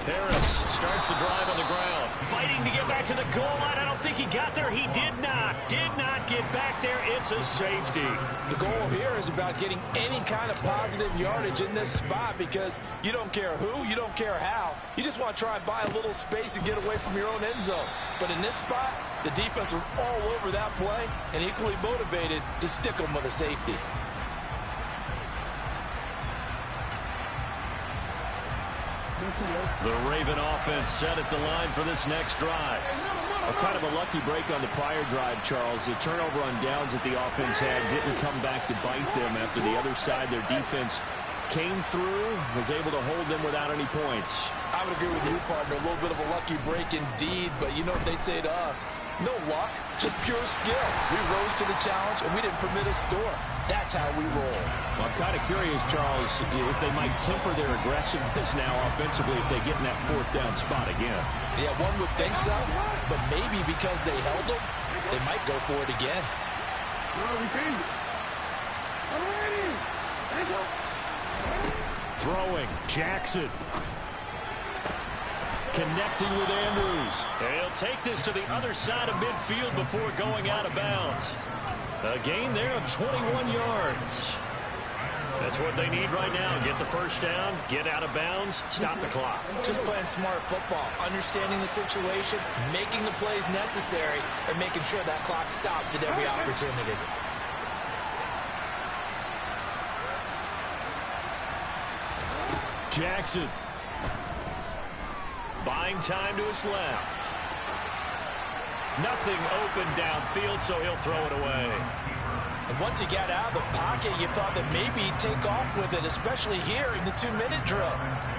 Harris starts the drive on the ground. Fighting to get back to the goal line. I don't think he got there. He did not. Did not get back there. It's a safety. The goal here is about getting any kind of positive yardage in this spot because you don't care who, you don't care how. You just want to try and buy a little space and get away from your own end zone. But in this spot, the defense was all over that play and equally motivated to stick them with a safety. The Raven offense set at the line for this next drive. Kind of a lucky break on the prior drive, Charles. The turnover on downs that the offense had didn't come back to bite them after the other side. Their defense came through, was able to hold them without any points. I would agree with you, partner. A little bit of a lucky break indeed, but you know what they'd say to us? No luck, just pure skill. We rose to the challenge, and we didn't permit a score. That's how we roll. Well, I'm kind of curious, Charles, if they might temper their aggressiveness now offensively if they get in that 4th down spot again. Yeah, one would think so, but maybe because they held them, they might go for it again. Throwing, Jackson. Connecting with Andrews. He'll take this to the other side of midfield before going out of bounds. A gain there of 21 yards. That's what they need right now. Get the first down, get out of bounds, stop the clock. Just playing smart football, understanding the situation, making the plays necessary, and making sure that clock stops at every opportunity. Jackson. Buying time to his left. Nothing open downfield, so he'll throw it away. And once he got out of the pocket, you thought that maybe he'd take off with it, especially here in the 2-minute drill.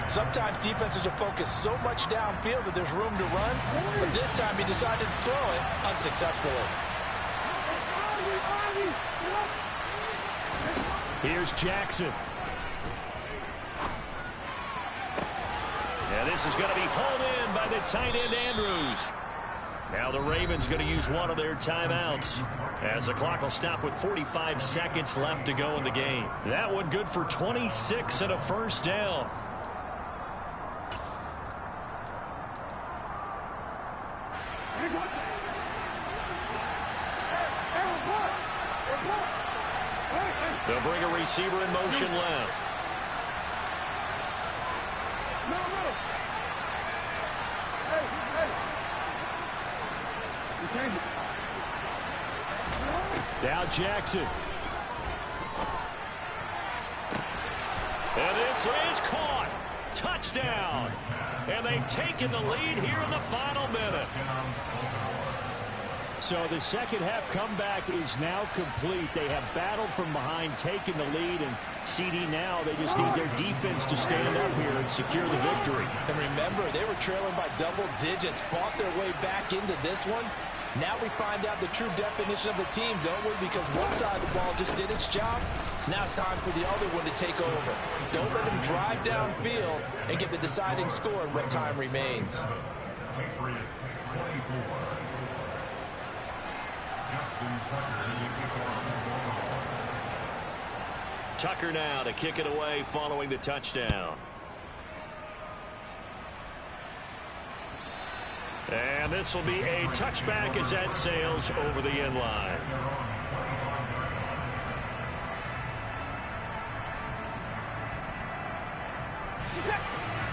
Sometimes defenses are focused so much downfield that there's room to run, but this time he decided to throw it unsuccessfully. Here's Jackson. And this is going to be hauled in by the tight end Andrews. Now the Ravens going to use one of their timeouts as the clock will stop with 45 seconds left to go in the game. That one good for 26 and a first down. They'll bring a receiver in motion left. Now Jackson. And this is caught. Touchdown. And they've taken the lead here in the final minute. So the second half comeback is now complete. They have battled from behind, taken the lead, and CD now, they just need their defense to stand up here and secure the victory. And remember, they were trailing by double digits, fought their way back into this one. Now we find out the true definition of the team, don't we? Because one side of the ball just did its job. Now it's time for the other one to take over. Don't let them drive downfield and get the deciding score in what time remains. Tucker now to kick it away following the touchdown. And this will be a touchback as that sails over the end line.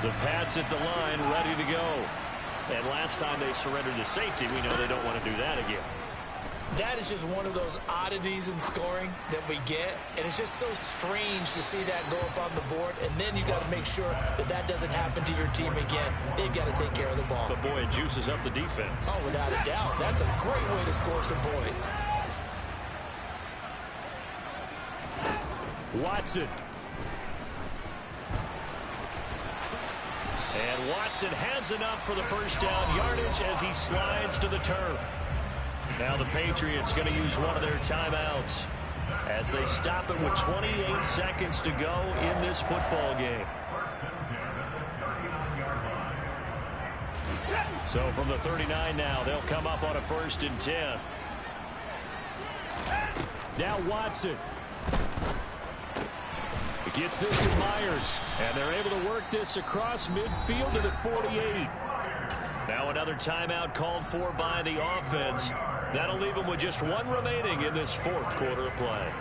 The Pats at the line, ready to go. And last time they surrendered to safety, we know they don't want to do that again. That is just one of those oddities in scoring that we get, and it's just so strange to see that go up on the board, and then you got to make sure that that doesn't happen to your team again. They've got to take care of the ball. But boy, it juices up the defense. Oh, without a doubt. That's a great way to score some points. Watson. And Watson has enough for the first down yardage as he slides to the turf. Now the Patriots going to use one of their timeouts as they stop it with 28 seconds to go in this football game. So from the 39 now, they'll come up on a 1st and 10. Now Watson. He gets this to Myers, and they're able to work this across midfield to the 48. Now another timeout called for by the offense. That'll leave them with just one remaining in this 4th quarter of play.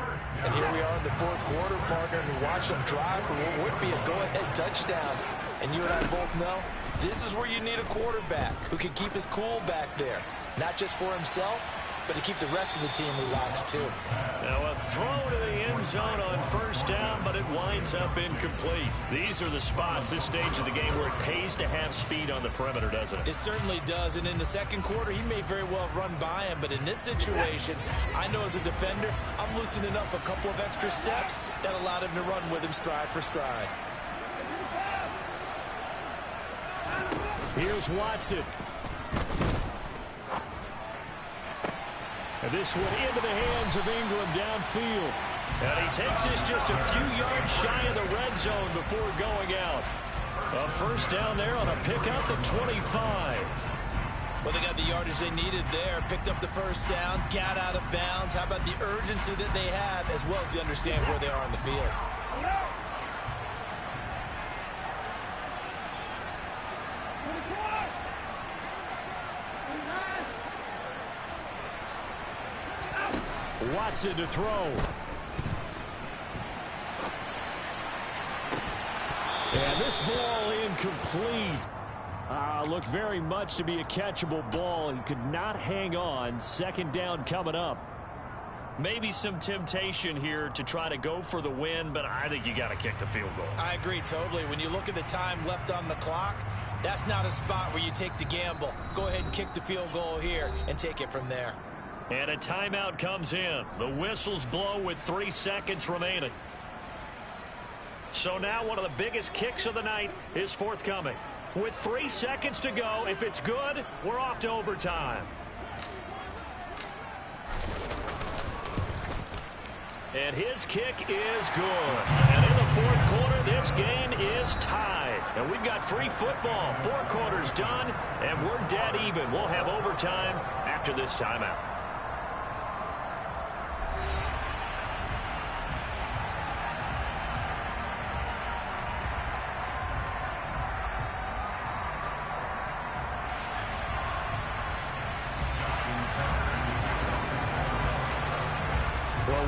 And here we are in the 4th quarter, partner, and we watch them drive for what would be a go-ahead touchdown. And you and I both know this is where you need a quarterback who can keep his cool back there. Not just for himself, but to keep the rest of the team relaxed too. Now a throw to the end zone on 1st down, but it winds up incomplete. These are the spots, this stage of the game, where it pays to have speed on the perimeter, doesn't it? It certainly does, and in the 2nd quarter, he may very well run by him, but in this situation, I know as a defender, I'm loosening up a couple of extra steps that allowed him to run with him stride for stride. Here's Watson. And this one into the hands of Ingram downfield. And he takes this just a few yards shy of the red zone before going out. A 1st down there on a pickup at 25. Well, they got the yardage they needed there, picked up the 1st down, got out of bounds. How about the urgency that they have, as well as they understand where they are on the field? Watson to throw. And this ball incomplete. Looked very much to be a catchable ball. He could not hang on. 2nd down coming up. Maybe some temptation here to try to go for the win, but I think you got to kick the field goal. I agree totally. When you look at the time left on the clock, that's not a spot where you take the gamble. Go ahead and kick the field goal here and take it from there. And a timeout comes in. The whistles blow with 3 seconds remaining. So now one of the biggest kicks of the night is forthcoming. With 3 seconds to go, if it's good, we're off to overtime. And his kick is good. And in the 4th quarter, this game is tied. And we've got free football. 4 quarters done, and we're dead even. We'll have overtime after this timeout.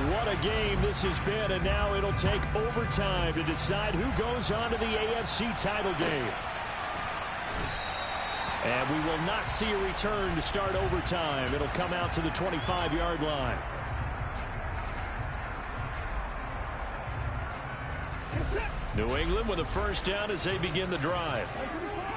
What a game this has been, and now it'll take overtime to decide who goes on to the AFC title game. And we will not see a return to start overtime. It'll come out to the 25-yard line. New England with a 1st down as they begin the drive.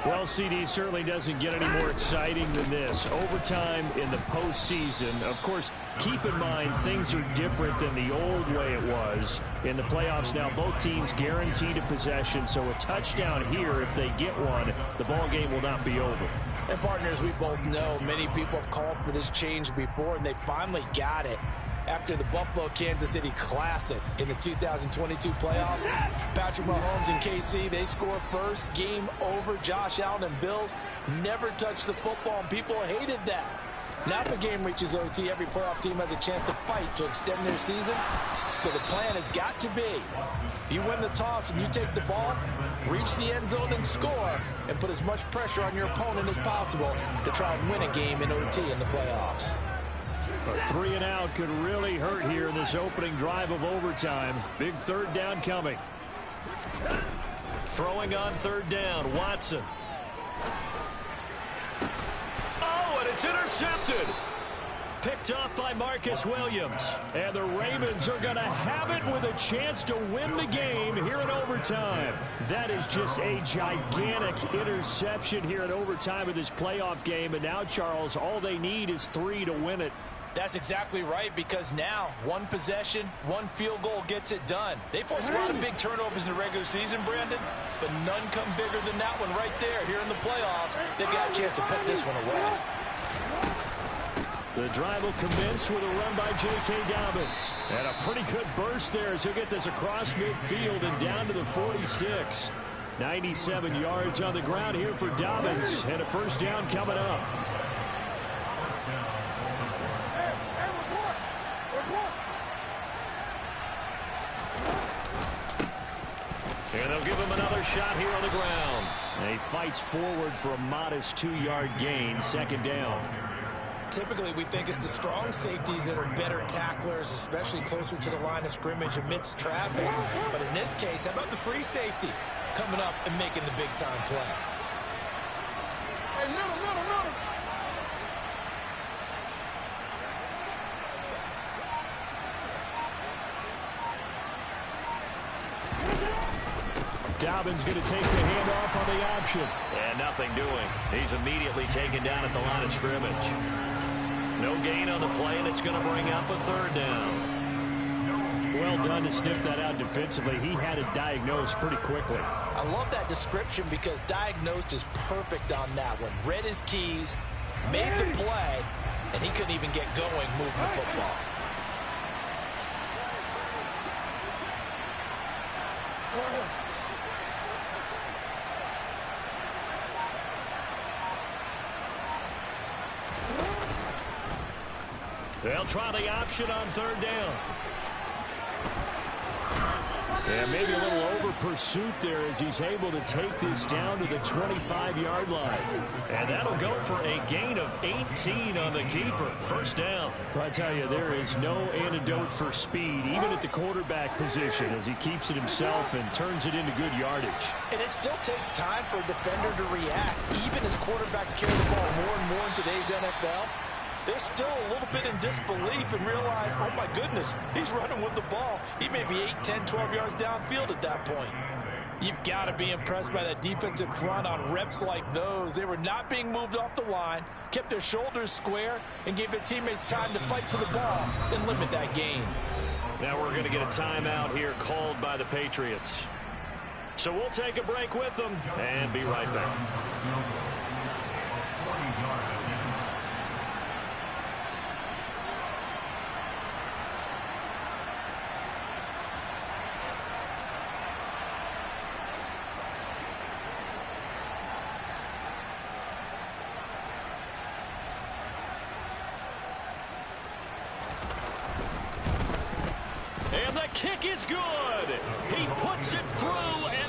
Well, CD certainly doesn't get any more exciting than this. Overtime in the postseason. Of course, keep in mind things are different than the old way it was. In the playoffs now, both teams guaranteed a possession, so a touchdown here, if they get one, the ball game will not be over. And partners, we both know many people have called for this change before, and they finally got it. After the Buffalo-Kansas City Classic in the 2022 playoffs, Patrick Mahomes and KC, they score first, game over. Josh Allen and Bills never touched the football, and people hated that. Now if the game reaches OT, every playoff team has a chance to fight to extend their season. So the plan has got to be, if you win the toss and you take the ball, reach the end zone and score, and put as much pressure on your opponent as possible to try and win a game in OT in the playoffs. A 3 and out could really hurt here in this opening drive of overtime. Big 3rd down coming. Throwing on third down, Watson. Oh, and it's intercepted. Picked off by Marcus Williams. And the Ravens are going to have it with a chance to win the game here in overtime. That is just a gigantic interception here in overtime of this playoff game. And now, Charles, all they need is 3 to win it. That's exactly right, because now one possession, one field goal gets it done. They forced a lot of big turnovers in the regular season, Brandon, but none come bigger than that one right there. Here in the playoffs, they've got a chance to put this one away. The drive will commence with a run by J.K. Dobbins. And a pretty good burst there as he'll get this across midfield and down to the 46. 97 yards on the ground here for Dobbins, and a first down coming up. And they'll give him another shot here on the ground. And he fights forward for a modest 2-yard gain, second down. Typically, we think it's the strong safeties that are better tacklers, especially closer to the line of scrimmage amidst traffic. But in this case, how about the free safety coming up and making the big-time play? Hey, middle. Dobbins going to take the handoff on the option. And nothing doing. He's immediately taken down at the line of scrimmage. No gain on the play, and it's going to bring up a third down. Well done to sniff that out defensively. He had it diagnosed pretty quickly. I love that description because diagnosed is perfect on that one. Read his keys, made the play, and he couldn't even get going moving the football. They'll try the option on third down. And maybe a little over pursuit there as he's able to take this down to the 25-yard line. And that'll go for a gain of 18 on the keeper. First down. Well, I tell you, there is no antidote for speed, even at the quarterback position, as he keeps it himself and turns it into good yardage. And it still takes time for a defender to react. Even as quarterbacks carry the ball more and more in today's NFL, they're still a little bit in disbelief and realize, oh my goodness, he's running with the ball. He may be 8, 10, 12 yards downfield at that point. You've got to be impressed by that defensive front on reps like those. They were not being moved off the line, kept their shoulders square, and gave their teammates time to fight to the ball and limit that gain. Now we're going to get a timeout here called by the Patriots. So we'll take a break with them and be right back. Kick is good. He puts it through, and